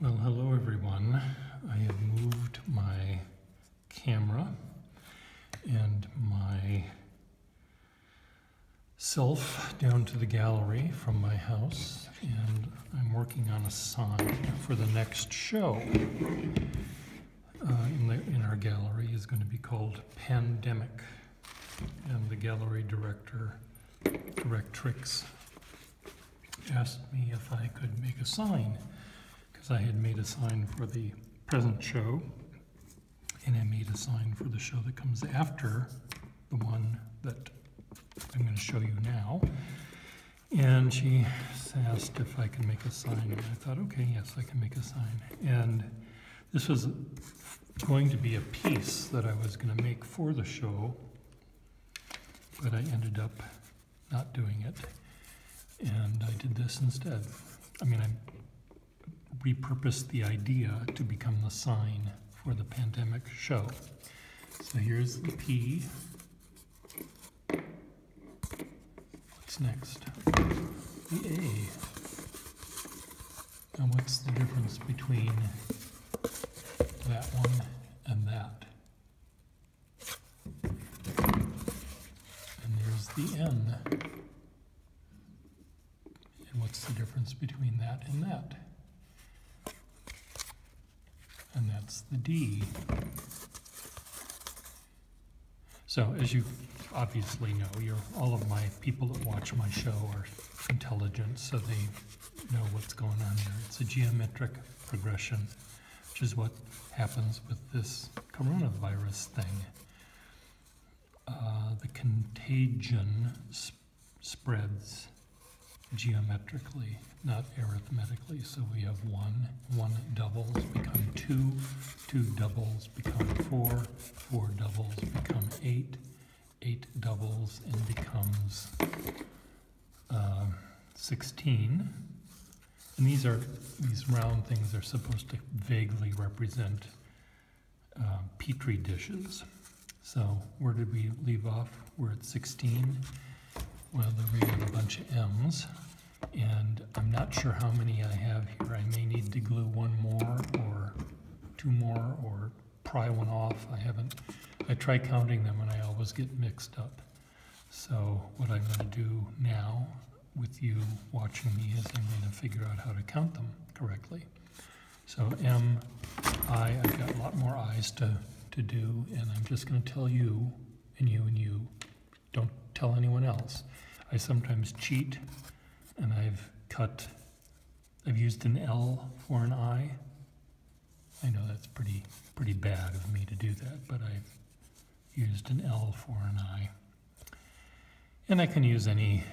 Well, hello everyone. I have moved my camera and my self down to the gallery from my house, and I'm working on a sign for the next show in our gallery. Is going to be called Pandemic, and the gallery directrix asked me if I could make a sign, because I had made a sign for the present show, and I made a sign for the show that comes after the one that I'm going to show you now. And she asked if I could make a sign, and I thought, okay, yes, I can make a sign. And this was going to be a piece that I was going to make for the show, but I ended up not doing it, and I did this instead. I mean, I repurposed the idea to become the sign for the Pandemic show. So here's the P. What's next? The A. Now what's the difference between that one and that? And there's the N. And what's the difference between that and that? And that's the D. So as you obviously know, all of my people that watch my show are intelligent, so they know what's going on here. It's a geometric progression, which is what happens with this coronavirus thing. The contagion spreads geometrically, not arithmetically. So we have one doubles become two doubles become four doubles become eight doubles and becomes 16. And these round things are supposed to vaguely represent Petri dishes. So where did we leave off? We're at 16. Well, we have a bunch of M's, and I'm not sure how many I have here. I may need to glue one more or two more or pry one off. I try counting them and I always get mixed up. So what I'm going to do now with you watching me is I'm going to figure out how to count them correctly. So M, I, I've got a lot more I's to do, and I'm just going to tell you, and you, and you. Don't tell anyone else. I sometimes cheat, and I've used an L for an I. I know that's pretty bad of me to do that, but I've used an L for an I. And I can use any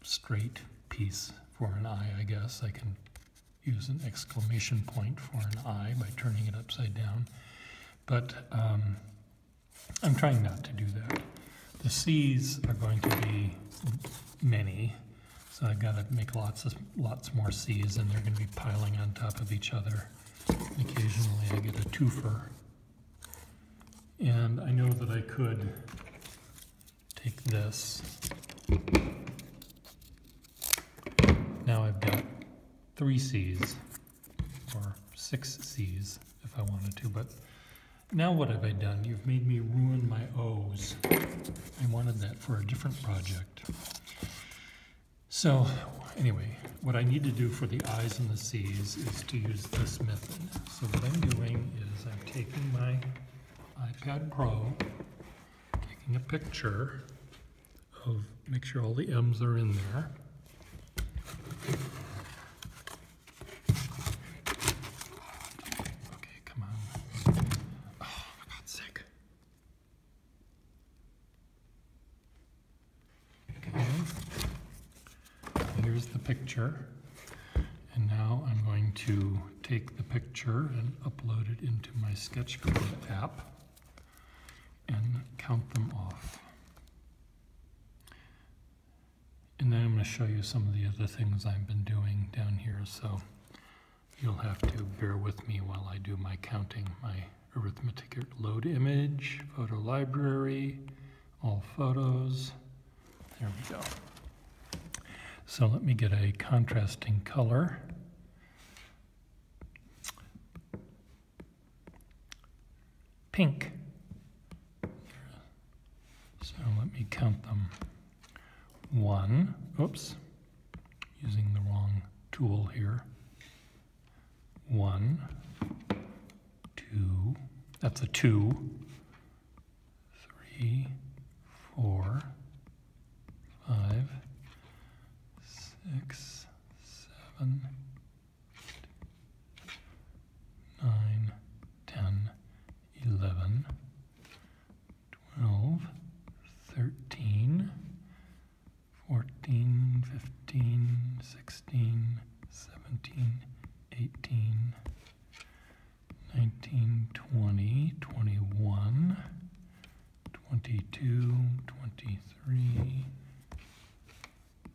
straight piece for an I guess. I can use an exclamation point for an I by turning it upside down. But I'm trying not to do that. The C's are going to be many, so I've got to make lots more C's, and they're going to be piling on top of each other. And occasionally I get a twofer. And I know that I could take this. Now I've got 3 C's, or 6 C's if I wanted to, but now what have I done? You've made me ruin my O's. I wanted that for a different project. So anyway, what I need to do for the I's and the C's is to use this method. So what I'm doing is I'm taking my iPad Pro, taking a picture of, make sure all the M's are in there. Here's the picture, and now I'm going to take the picture and upload it into my Sketchcraft app and count them off. And then I'm going to show you some of the other things I've been doing down here, so you'll have to bear with me while I do my counting. My arithmetic load image, photo library, all photos. There we go. So let me get a contrasting color. pink. So let me count them. 1, oops, using the wrong tool here. 1, 2, that's a 2, 3, 4, 5, 6, 7, 9, 10, 11, 12, 13, 14, 15, 16, 17, 18, 19, 20, 21, 22, 23,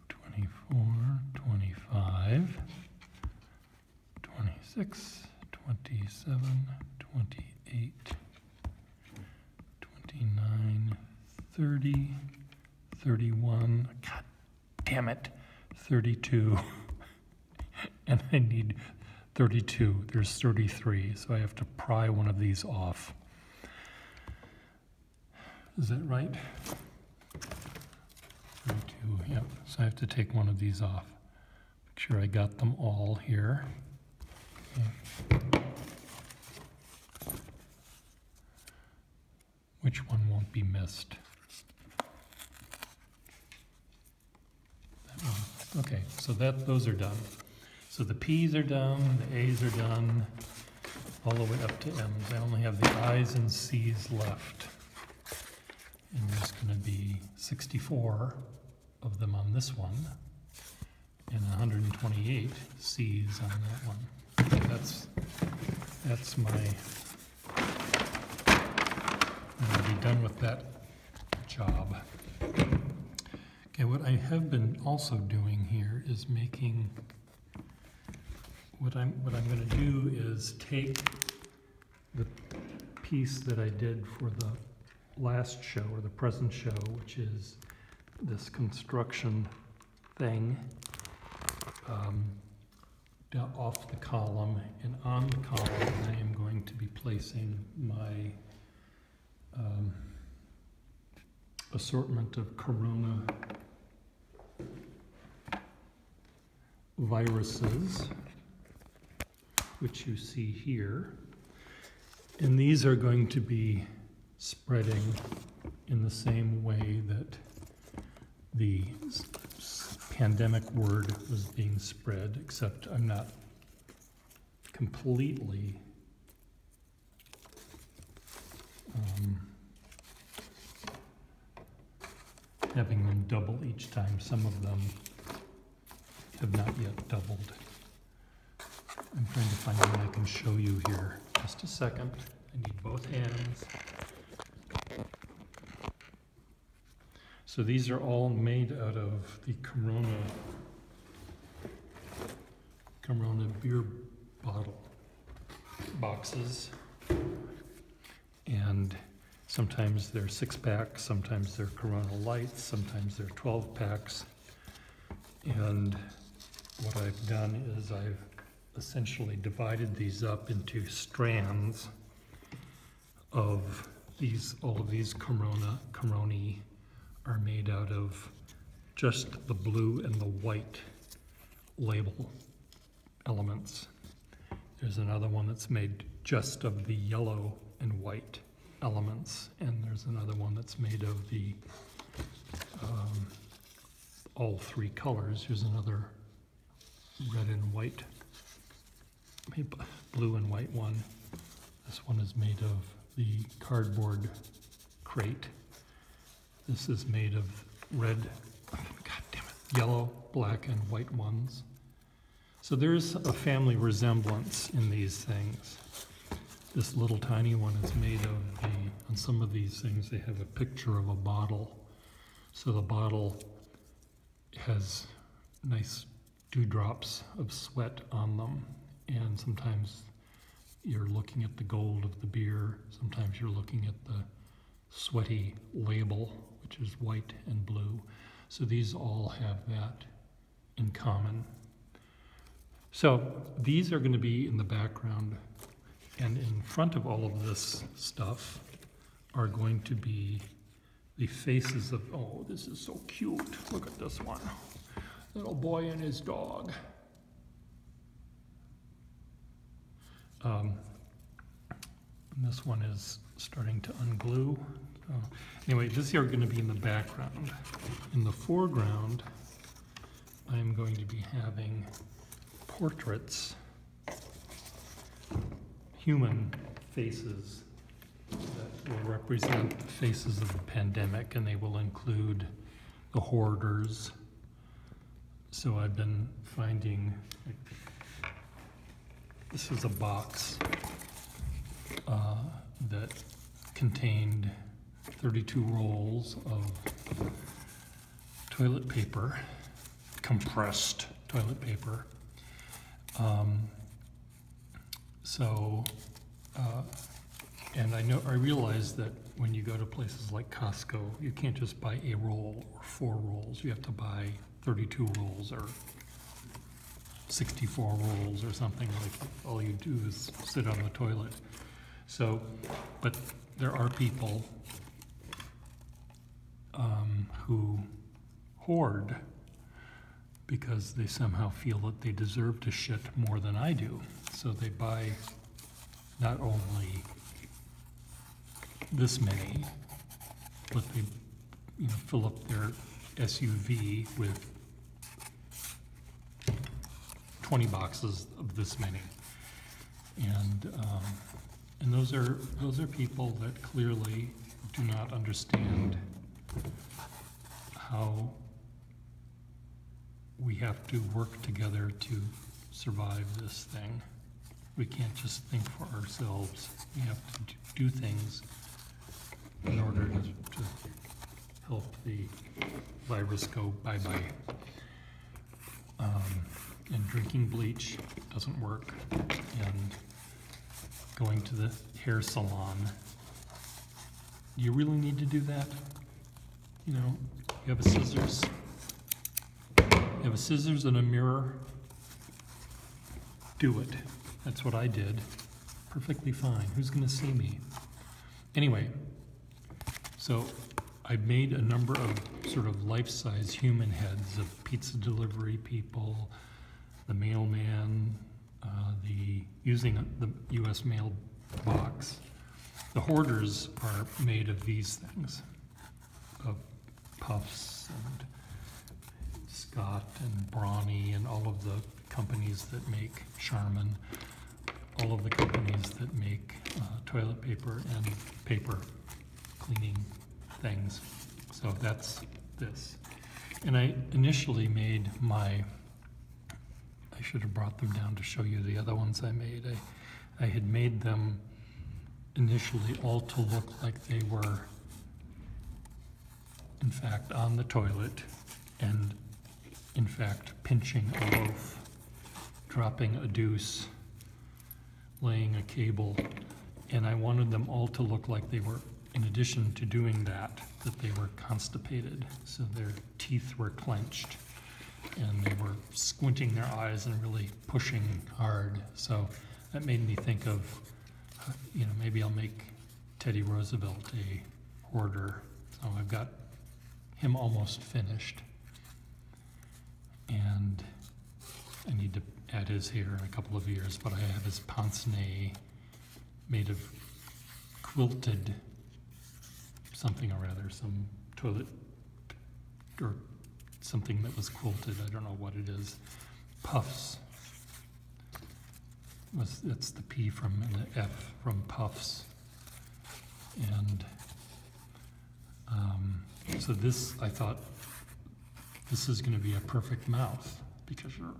24, 25, 26, 27, 28, 29, 30, 31, God damn it, 32, and I need 32, there's 33, so I have to pry one of these off. Is that right? 32, yep, so I have to take one of these off. Make sure I got them all here. Okay. Which one won't be missed? That one. Okay, so those are done. So the P's are done, the A's are done, all the way up to M's. I only have the I's and C's left. And there's going to be 64 of them on this one, and 128 C's on that one. Okay, that's my, I'll be done with that job. Okay, what I have been also doing here is making, what I'm going to do is take the piece that I did for the last show, or the present show, which is this construction thing, off the column, and on the column I am going to be placing my assortment of corona viruses, which you see here. And these are going to be spreading in the same way that the pandemic word was being spread, except I'm not completely having them double each time. Some of them have not yet doubled. I'm trying to find what I can show you here. Just a second. I need both hands. So these are all made out of the Corona beer bottle boxes. And sometimes they're 6-packs, sometimes they're Corona Lights, sometimes they're 12-packs. And what I've done is I've essentially divided these up into strands of these. All of these Coroni are made out of just the blue and the white label elements. There's another one that's made just of the yellow and white elements, and there's another one that's made of the all 3 colors. Here's another red and white, blue and white one. This one is made of the cardboard crate. This is made of red, yellow, black, and white ones. So there's a family resemblance in these things. This little tiny one is made of on some of these things they have a picture of a bottle. So the bottle has nice dewdrops of sweat on them, and sometimes you're looking at the gold of the beer, sometimes you're looking at the sweaty label, which is white and blue. So these all have that in common. So these are going to be in the background. And in front of all of this stuff are going to be the faces of, oh, this is so cute. Look at this one. Little boy and his dog. This one is starting to unglue. Anyway, this here are going to be in the background. In the foreground, I'm going to be having portraits, human faces that will represent the faces of the pandemic, and they will include the hoarders. So I've been finding, this is a box that contained 32 rolls of toilet paper, compressed toilet paper. And I realize that when you go to places like Costco, you can't just buy a roll or 4 rolls. You have to buy 32 rolls or 64 rolls or something. Like all you do is sit on the toilet. So, but there are people who hoard because they somehow feel that they deserve to shit more than I do. So they buy not only this many, but they fill up their SUV with 20 boxes of this many. And those are people that clearly do not understand how we have to work together to survive this thing. We can't just think for ourselves. We have to do things in order to help the virus go bye-bye. And drinking bleach doesn't work. And going to the hair salon, do you really need to do that? You have a scissors. You have a scissors and a mirror. Do it. That's what I did. Perfectly fine. Who's going to see me? Anyway, so I made a number of sort of life-size human heads of pizza delivery people, the mailman, using the U.S. mail box. The hoarders are made of these things, of Puffs and Scott and Brawny and all of the companies that make Charmin, all of the companies that make toilet paper and paper cleaning things. So that's this. And I initially made I should have brought them down to show you the other ones I made. I had made them initially all to look like they were, in fact, on the toilet and, in fact, pinching a loaf, dropping a deuce, laying a cable, and I wanted them all to look like they were, in addition to doing that they were constipated, so their teeth were clenched, and they were squinting their eyes and really pushing hard. So that made me think of, maybe I'll make Teddy Roosevelt a hoarder. So I've got him almost finished. And I need to add his hair in a couple of years, but I have his pince-nez made of quilted something or other, some toilet or something that was quilted. I don't know what it is. Puffs. That's the P from and the F from Puffs. And so this, I thought, this is going to be a perfect mouth because you're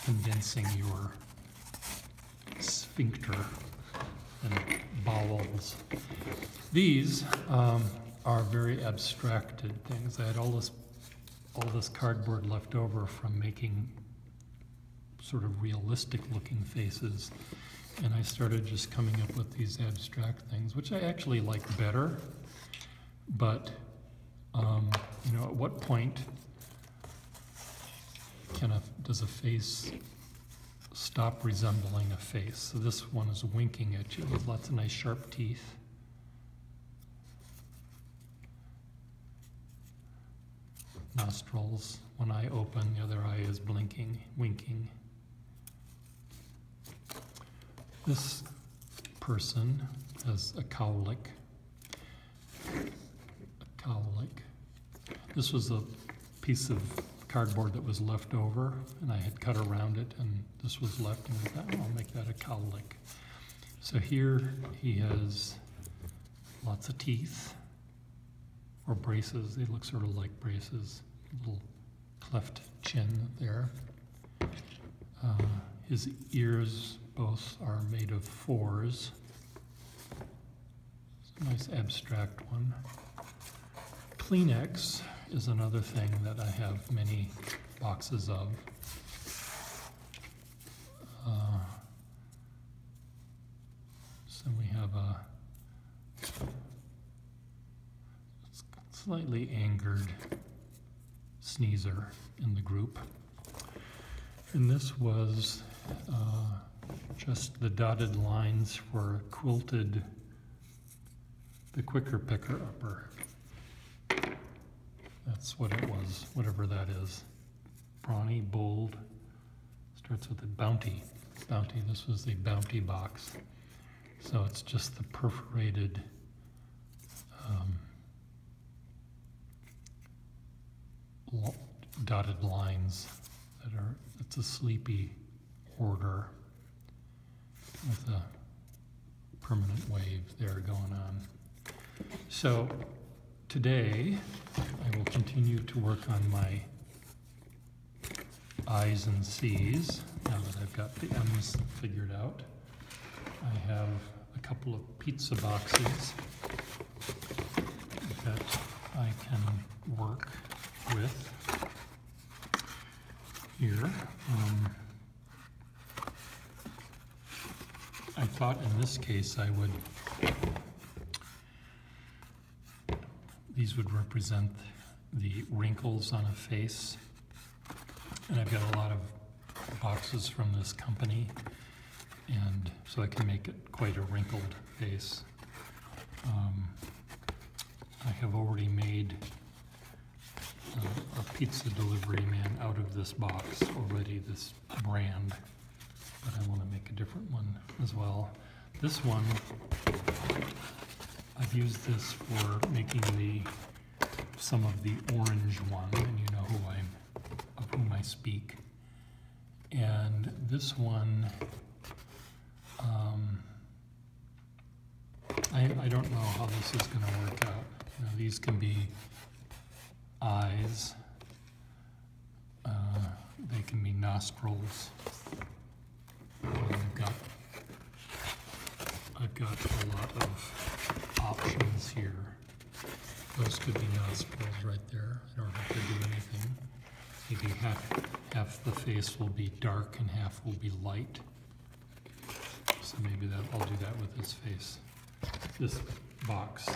condensing your sphincter and bowels. These are very abstracted things. I had all this cardboard left over from making sort of realistic looking faces, and I started just coming up with these abstract things, which I actually like better. But at what point does a face stop resembling a face. So this one is winking at you with lots of nice sharp teeth. Nostrils, one eye open, the other eye is blinking, winking. This person has a cowlick. This was a piece of cardboard that was left over, and I had cut around it, and this was left, and I thought, oh, I'll make that a cowlick. So here he has lots of teeth, or braces. They look sort of like braces. Little cleft chin there. His ears both are made of fours. It's a nice abstract one. Kleenex is another thing that I have many boxes of. So we have a slightly angered sneezer in the group. And this was just the dotted lines for quilted, the quicker picker upper. That's what it was, whatever that is. Brawny, bold, starts with a Bounty. Bounty, this was the Bounty box. So it's just the perforated dotted lines that are, it's a sleepy order with a permanent wave there going on. So today I will continue to work on my I's and C's now that I've got the M's figured out. I have a couple of pizza boxes that I can work with here. I thought in this case these would represent the wrinkles on a face. And I've got a lot of boxes from this company, and so I can make it quite a wrinkled face. I have already made a pizza delivery man out of this box already, this brand, but I want to make a different one as well. This one, I've used this for making some of the orange one, and you know of whom I speak. And this one, I don't know how this is going to work out. You know, these can be eyes, they can be nostrils. I've got a lot of options here. Those could be nostrils right there. I don't have to do anything. Maybe half the face will be dark and half will be light. So maybe I'll do that with this face, this box.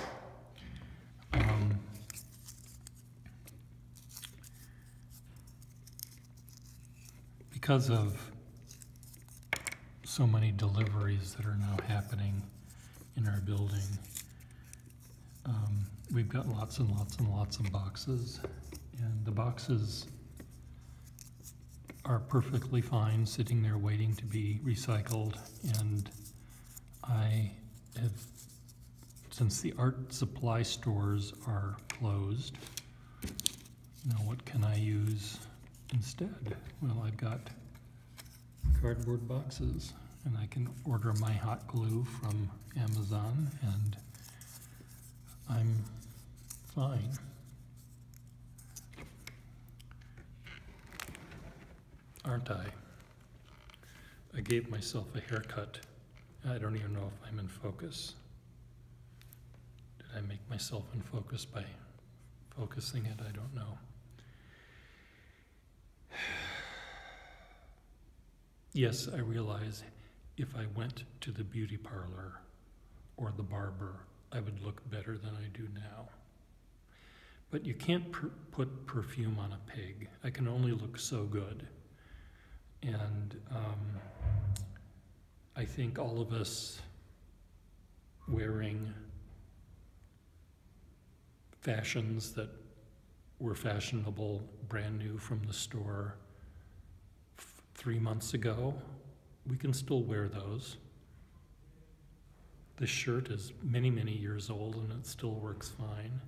Because of so many deliveries that are now happening in our building, we've got lots and lots and lots of boxes, and the boxes are perfectly fine sitting there waiting to be recycled. And I have, since the art supply stores are closed, now what can I use instead? Well, I've got cardboard boxes, and I can order my hot glue from Amazon, and I'm fine. Aren't I? I gave myself a haircut. I don't even know if I'm in focus. Did I make myself in focus by focusing it? I don't know. Yes, I realize if I went to the beauty parlor or the barber, I would look better than I do now. But you can't put perfume on a pig. I can only look so good. And I think all of us wearing fashions that were fashionable, brand new from the store 3 months ago, we can still wear those. This shirt is many, many years old and it still works fine.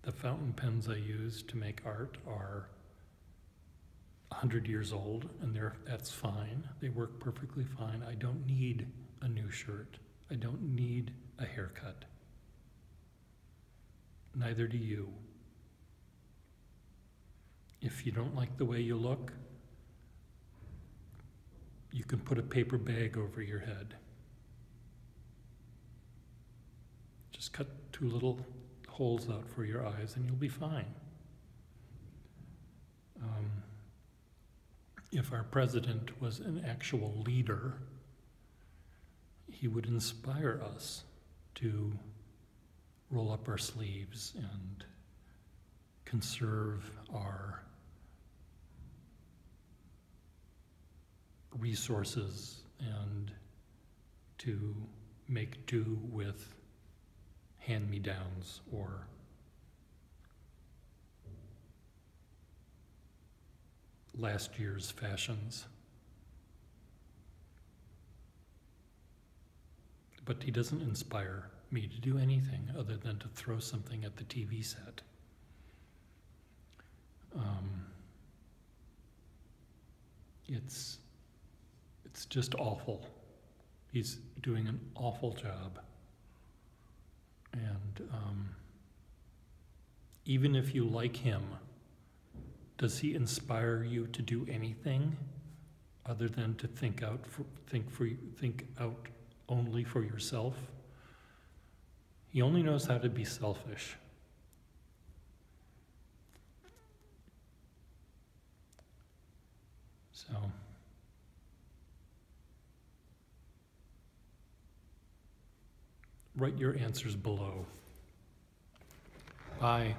The fountain pens I use to make art are 100 years old, and that's fine. They work perfectly fine. I don't need a new shirt. I don't need a haircut. Neither do you. If you don't like the way you look, you can put a paper bag over your head. Just cut 2 little holes out for your eyes and you'll be fine. If our president was an actual leader, he would inspire us to roll up our sleeves and conserve our resources and to make do with hand-me-downs or last year's fashions. But he doesn't inspire me to do anything other than to throw something at the TV set. It's just awful. He's doing an awful job. And even if you like him, does he inspire you to do anything other than to think out only for yourself? He only knows how to be selfish. So, write your answers below. Bye.